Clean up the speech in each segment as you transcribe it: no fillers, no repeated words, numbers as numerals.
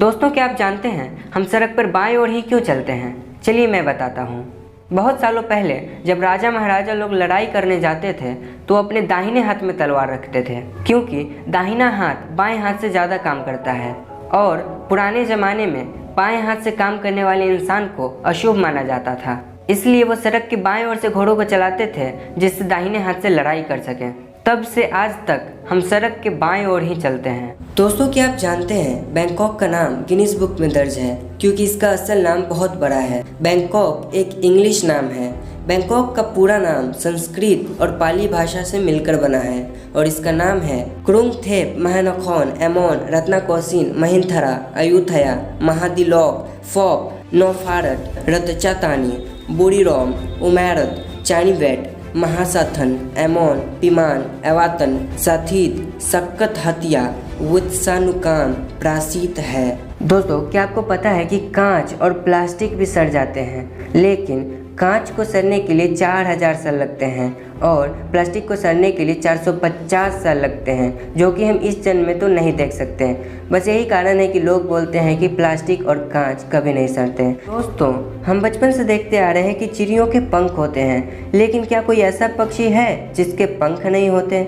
दोस्तों, क्या आप जानते हैं हम सड़क पर बाएं ओर ही क्यों चलते हैं? चलिए मैं बताता हूँ। बहुत सालों पहले जब राजा महाराजा लोग लड़ाई करने जाते थे तो अपने दाहिने हाथ में तलवार रखते थे, क्योंकि दाहिना हाथ बाएं हाथ से ज़्यादा काम करता है और पुराने ज़माने में बाएं हाथ से काम करने वाले इंसान को अशुभ माना जाता था। इसलिए वो सड़क के बाएं ओर से घोड़ों को चलाते थे जिससे दाहिने हाथ से लड़ाई कर सकें। तब से आज तक हम सड़क के बाएं ओर ही चलते हैं। दोस्तों, क्या आप जानते हैं बैंकॉक का नाम गिनीज बुक में दर्ज है क्योंकि इसका असल नाम बहुत बड़ा है। बैंकॉक एक इंग्लिश नाम है। बैंकॉक का पूरा नाम संस्कृत और पाली भाषा से मिलकर बना है और इसका नाम है क्रुंग थेप महानखोन एमोन रत्नाकोसिन महिंथरा अयुथया महादिलोक फोप नौफारत रतचातानी बुरीरोम उमैरत चानीवेट महासाथन एमोन पिमान एवातन साथीद सक्कत हतिया वुत्सानुकाम प्रासीत है। दोस्तों, क्या आपको पता है कि कांच और प्लास्टिक भी सड़ जाते हैं, लेकिन कांच को सड़ने के लिए 4000 साल लगते हैं और प्लास्टिक को सड़ने के लिए 450 साल लगते हैं, जो कि हम इस जन्म में तो नहीं देख सकते हैं। बस यही कारण है कि लोग बोलते हैं कि प्लास्टिक और कांच कभी नहीं सड़ते। दोस्तों, हम बचपन से देखते आ रहे हैं कि चिड़ियों के पंख होते हैं, लेकिन क्या कोई ऐसा पक्षी है जिसके पंख नहीं होते?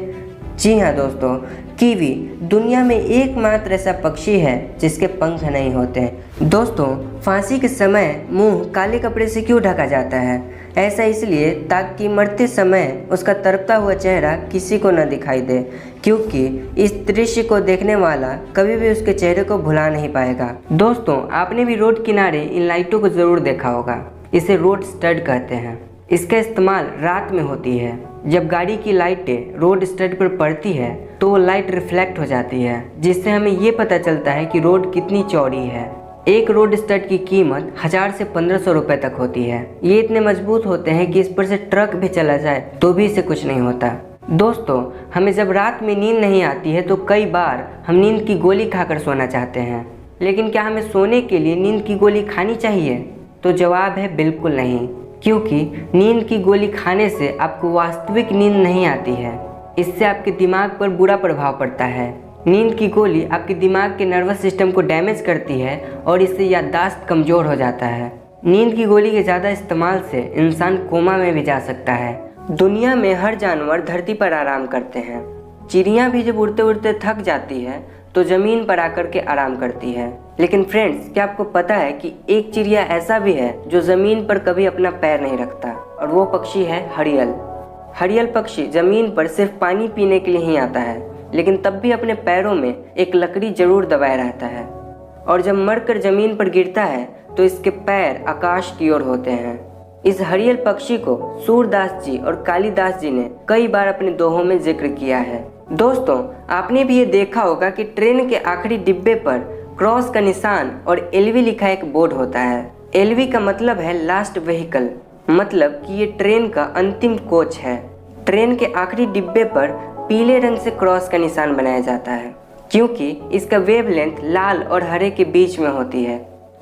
जी हाँ दोस्तों, कीवी दुनिया में एकमात्र ऐसा पक्षी है जिसके पंख नहीं होते हैं। दोस्तों, फांसी के समय मुंह काले कपड़े से क्यों ढका जाता है? ऐसा इसलिए ताकि मरते समय उसका तड़पता हुआ चेहरा किसी को न दिखाई दे, क्योंकि इस दृश्य को देखने वाला कभी भी उसके चेहरे को भुला नहीं पाएगा। दोस्तों, आपने भी रोड किनारे इन लाइटों को ज़रूर देखा होगा। इसे रोड स्टड कहते हैं। इसका इस्तेमाल रात में होती है। जब गाड़ी की लाइटें रोड स्टड पर पड़ती है तो वो लाइट रिफ्लेक्ट हो जाती है, जिससे हमें ये पता चलता है कि रोड कितनी चौड़ी है। एक रोड स्टड की कीमत 1000 से 1500 रुपए तक होती है। ये इतने मजबूत होते हैं कि इस पर से ट्रक भी चला जाए तो भी इसे कुछ नहीं होता। दोस्तों, हमें जब रात में नींद नहीं आती है तो कई बार हम नींद की गोली खाकर सोना चाहते हैं, लेकिन क्या हमें सोने के लिए नींद की गोली खानी चाहिए? तो जवाब है बिल्कुल नहीं, क्योंकि नींद की गोली खाने से आपको वास्तविक नींद नहीं आती है। इससे आपके दिमाग पर बुरा प्रभाव पड़ता है। नींद की गोली आपके दिमाग के नर्वस सिस्टम को डैमेज करती है और इससे याददाश्त कमज़ोर हो जाता है। नींद की गोली के ज़्यादा इस्तेमाल से इंसान कोमा में भी जा सकता है। दुनिया में हर जानवर धरती पर आराम करते हैं। चिड़िया भी जब उड़ते उड़ते थक जाती है तो ज़मीन पर आकर के आराम करती है। लेकिन फ्रेंड्स, क्या आपको पता है कि एक चिड़िया ऐसा भी है जो ज़मीन पर कभी अपना पैर नहीं रखता, और वो पक्षी है हरियल। हरियल पक्षी ज़मीन पर सिर्फ पानी पीने के लिए ही आता है, लेकिन तब भी अपने पैरों में एक लकड़ी जरूर दबाए रहता है, और जब मरकर ज़मीन पर गिरता है तो इसके पैर आकाश की ओर होते हैं। इस हरियल पक्षी को सूरदास जी और कालिदास जी ने कई बार अपने दोहों में जिक्र किया है। दोस्तों, आपने भी ये देखा होगा कि ट्रेन के आखिरी डिब्बे पर क्रॉस का निशान और एलवी लिखा एक बोर्ड होता है। एलवी का मतलब है लास्ट व्हीकल, मतलब कि ये ट्रेन का अंतिम कोच है। ट्रेन के आखिरी डिब्बे पर पीले रंग से क्रॉस का निशान बनाया जाता है, क्योंकि इसका वेवलेंथ लाल और हरे के बीच में होती है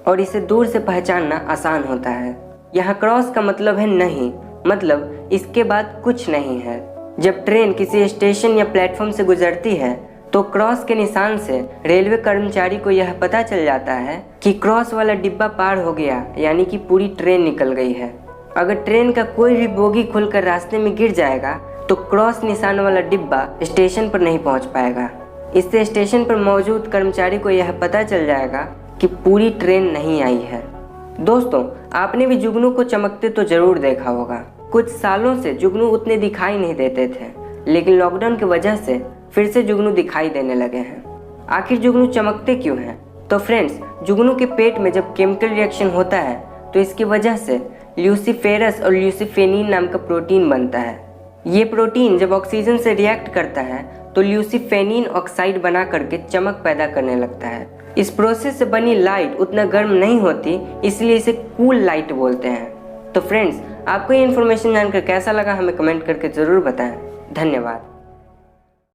और इसे दूर से पहचानना आसान होता है। यहाँ क्रॉस का मतलब है नहीं, मतलब इसके बाद कुछ नहीं है। जब ट्रेन किसी स्टेशन या प्लेटफॉर्म से गुजरती है तो क्रॉस के निशान से रेलवे कर्मचारी को यह पता चल जाता है कि क्रॉस वाला डिब्बा पार हो गया, यानी कि पूरी ट्रेन निकल गई है। अगर ट्रेन का कोई भी बोगी खुलकर रास्ते में गिर जाएगा तो क्रॉस निशान वाला डिब्बा स्टेशन पर नहीं पहुंच पाएगा। इससे स्टेशन पर मौजूद कर्मचारी को यह पता चल जाएगा कि पूरी ट्रेन नहीं आई है। दोस्तों, आपने भी जुगनू को चमकते तो जरूर देखा होगा। कुछ सालों से जुगनू उतने दिखाई नहीं देते थे, लेकिन लॉकडाउन की वजह से फिर से जुगनू दिखाई देने लगे हैं। आखिर जुगनू चमकते क्यों हैं? तो फ्रेंड्स, जुगनू के पेट में जब केमिकल रिएक्शन होता है तो इसकी वजह से ल्यूसीफेरस और ल्यूसीफेनिन नाम का प्रोटीन बनता है। ये प्रोटीन जब ऑक्सीजन से रिएक्ट करता है तो ल्यूसीफेनिन ऑक्साइड बना करके चमक पैदा करने लगता है। इस प्रोसेस से बनी लाइट उतना गर्म नहीं होती, इसलिए इसे कूल लाइट बोलते हैं। तो फ्रेंड्स, आपको ये इन्फॉर्मेशन जानकर कैसा लगा हमें कमेंट करके ज़रूर बताएं। धन्यवाद।